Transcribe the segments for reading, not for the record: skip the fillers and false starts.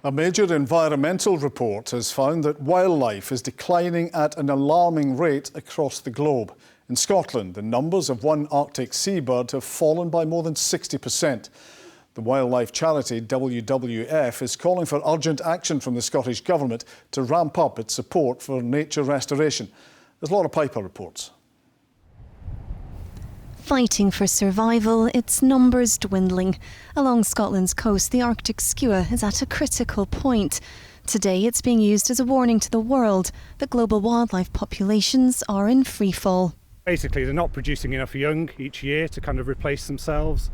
A major environmental report has found that wildlife is declining at an alarming rate across the globe. In Scotland, the numbers of one Arctic seabird have fallen by more than 60%. The wildlife charity WWF is calling for urgent action from the Scottish Government to ramp up its support for nature restoration. As Laura Piper reports. Fighting for survival, its numbers dwindling. Along Scotland's coast, the Arctic skua is at a critical point. Today, it's being used as a warning to the world that global wildlife populations are in freefall. Basically, they're not producing enough young each year to kind of replace themselves.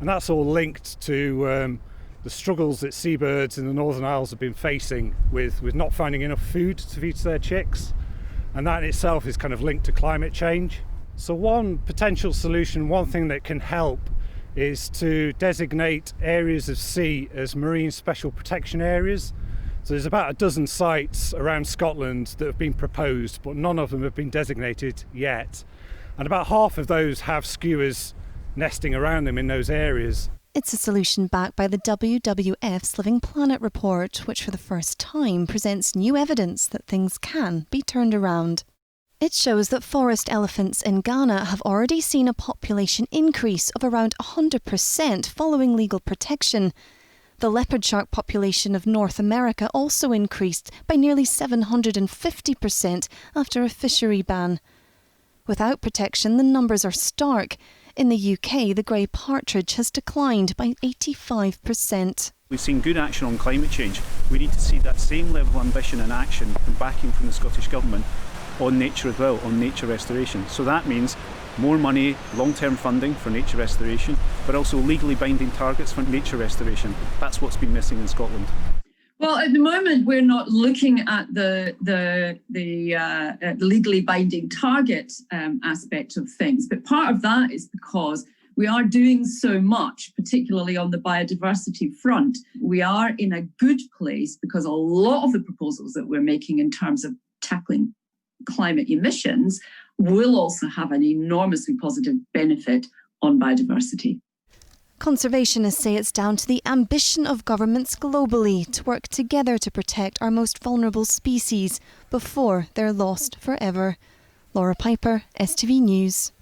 And that's all linked to the struggles that seabirds in the Northern Isles have been facing with not finding enough food to feed to their chicks. And that in itself is kind of linked to climate change. So one potential solution, one thing that can help, is to designate areas of sea as marine special protection areas. So there's about a dozen sites around Scotland that have been proposed, but none of them have been designated yet. And about half of those have skuas nesting around them in those areas. It's a solution backed by the WWF's Living Planet report, which for the first time presents new evidence that things can be turned around. It shows that forest elephants in Ghana have already seen a population increase of around 100% following legal protection. The leopard shark population of North America also increased by nearly 750% after a fishery ban. Without protection, the numbers are stark. In the UK, the grey partridge has declined by 85%. We've seen good action on climate change. We need to see that same level of ambition and action and backing from the Scottish Government on nature as well, on nature restoration. So that means more money, long-term funding for nature restoration, but also legally binding targets for nature restoration. That's what's been missing in Scotland. Well, at the moment, we're not looking at the legally binding target aspect of things. But part of that is because we are doing so much, particularly on the biodiversity front. We are in a good place because a lot of the proposals that we're making in terms of tackling climate emissions will also have an enormously positive benefit on biodiversity. Conservationists say it's down to the ambition of governments globally to work together to protect our most vulnerable species before they're lost forever. Laura Piper, STV News.